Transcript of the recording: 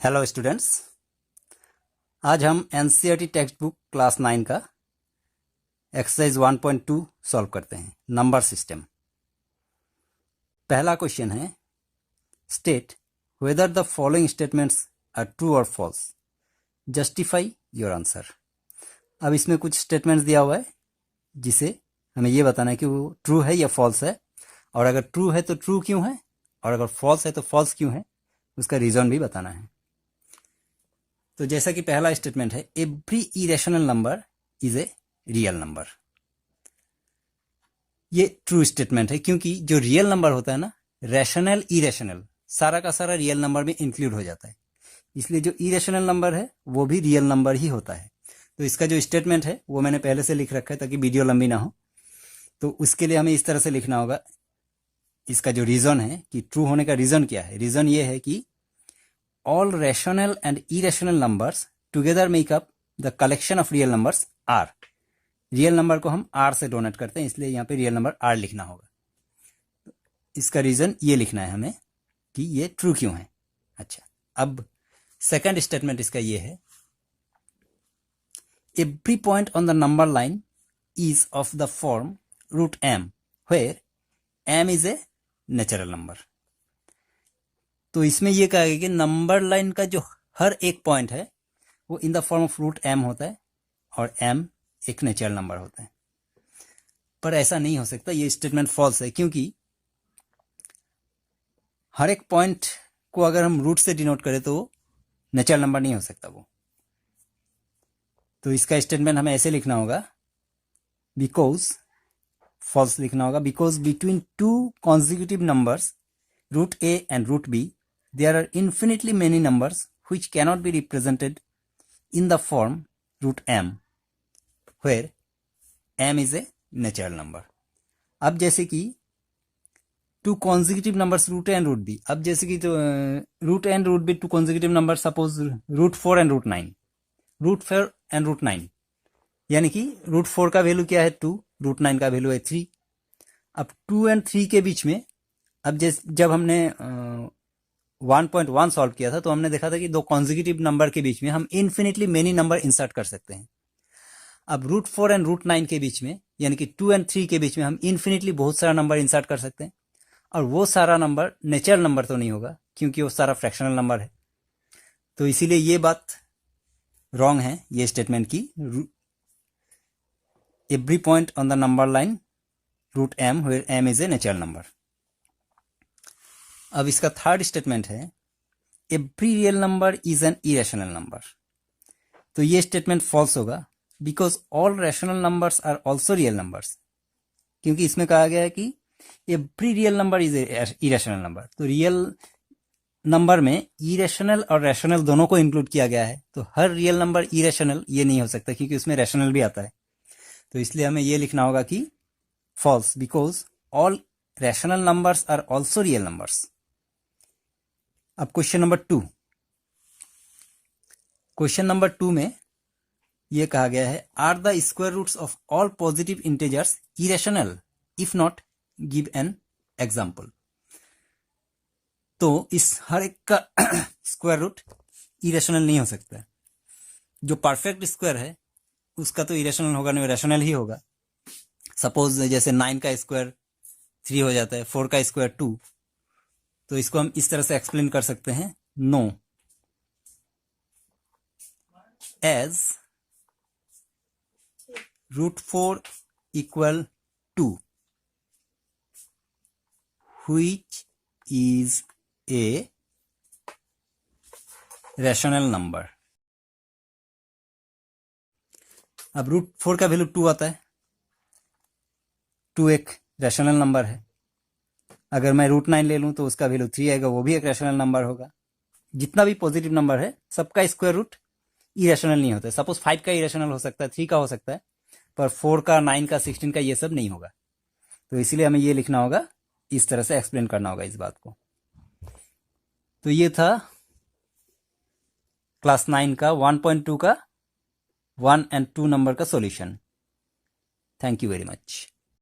Hello students, आज हम NCERT text book class 9 का एक्सरसाइज 1.2 सॉल्व करते हैं। Number system. पहला क्वेश्चन है, state whether the following statements are true और फॉल्स, जस्टिफाई योर आंसर। अब इसमें कुछ स्टेटमेंट्स दिया हुआ है जिसे हमें ये बताना है कि वो ट्रू है या फॉल्स है, और अगर ट्रू है तो ट्रू क्यों है, और अगर फॉल्स है तो फॉल्स क्यों है, उसका रीजन भी बताना है। तो जैसा कि पहला स्टेटमेंट है, every irrational number is a real number. ये ट्रू स्टेटमेंट है क्योंकि जो रियल नंबर होता है ना, रैशनल इरेशनल सारा का सारा रियल नंबर में इंक्लूड हो जाता है, इसलिए जो इरेशनल नंबर है वो भी रियल नंबर ही होता है। तो इसका जो स्टेटमेंट है वो मैंने पहले से लिख रखा है ताकि वीडियो लंबी ना हो। तो उसके लिए हमें इस तरह से लिखना होगा। इसका जो रीजन है कि ट्रू होने का रीजन क्या है, रीजन ये है कि all rational and irrational numbers together make up the collection of real numbers r। Real number को हम r से डोनेट करते हैं, इसलिए यहाँ पे रियल नंबर r लिखना होगा। इसका रीजन ये लिखना है हमें कि ये ट्रू क्यों है। अच्छा, अब सेकंड स्टेटमेंट इसका ये है, every point on the number line is of the form root m where m is a natural number. तो इसमें यह कहा गया कि नंबर लाइन का जो हर एक पॉइंट है वो in the form of root m होता है और m एक नेचुरल नंबर होता है। पर ऐसा नहीं हो सकता, ये स्टेटमेंट फॉल्स है क्योंकि हर एक पॉइंट को अगर हम रूट से डिनोट करें तो नेचुरल नंबर नहीं हो सकता वो। तो इसका स्टेटमेंट हमें ऐसे लिखना होगा, बिकॉज फॉल्स लिखना होगा, because between two consecutive numbers root a and root b there are infinitely many numbers which cannot be represented in the form root m where m is a natural number। अब जैसे कि two consecutive numbers root A and root B, अब जैसे कि तो root A and root B two consecutive number, suppose root 4 and root 9, root 4 and root 9, यानी कि root 4 का वैल्यू क्या है 2, रूट 9 का वैल्यू है 3। अब 2 एंड 3 के बीच में, अब जब हमने 1.1 सॉल्व किया था तो हमने देखा था कि दो कॉन्जिक्यूटिव नंबर के बीच में हम इन्फिनिटली मेनी नंबर इंसर्ट कर सकते हैं। अब रूट 4 एंड रूट 9 के बीच में, यानी कि 2 एंड 3 के बीच में हम इन्फिनिटली बहुत सारा नंबर इंसर्ट कर सकते हैं, और वो सारा नंबर नेचुरल नंबर तो नहीं होगा क्योंकि वो सारा फ्रैक्शनल नंबर है। तो इसीलिए ये बात रॉन्ग है, ये स्टेटमेंट की every point on the number line root m where m is a natural number. अब इसका थर्ड स्टेटमेंट है, every real number is an irrational number. तो ये स्टेटमेंट फॉल्स होगा, because all rational numbers are also real numbers, क्योंकि इसमें कहा गया है कि every real number is irrational number. तो रियल नंबर में इरेशनल और रैशनल दोनों को इंक्लूड किया गया है, तो हर रियल नंबर इरेशनल ये नहीं हो सकता क्योंकि उसमें रैशनल भी आता है। तो इसलिए हमें ये लिखना होगा कि false, because all rational numbers are also real numbers. अब क्वेश्चन नंबर 2, क्वेश्चन नंबर 2 में यह कहा गया है, are the square roots of all positive integers irrational, if not give an example. तो इस हर एक का स्क्वायर रूट इरेशनल नहीं हो सकता। जो परफेक्ट स्क्वायर है उसका तो इरेशनल होगा नहीं, रैशनल ही होगा। सपोज जैसे 9 का स्क्वायर 3 हो जाता है, 4 का स्क्वायर 2, तो इसको हम इस तरह से एक्सप्लेन कर सकते हैं, no as root 4 equal to which is a rational number. अब रूट 4 का वैल्यू 2 आता है, 2 एक रैशनल नंबर है। अगर मैं रूट 9 ले लूं तो उसका वैल्यू 3 आएगा, वो भी एक रैशनल नंबर होगा। जितना भी पॉजिटिव नंबर है सबका स्क्वायर रूट इरेशनल नहीं होता है। सपोज 5 का इरेशनल हो सकता है, 3 का हो सकता है, पर 4 का, 9 का, 16 का ये सब नहीं होगा। तो इसीलिए हमें ये लिखना होगा, इस तरह से एक्सप्लेन करना होगा इस बात को। तो ये था क्लास 9 का 1.2 का 1 and 2 नंबर का solution. Thank you very much.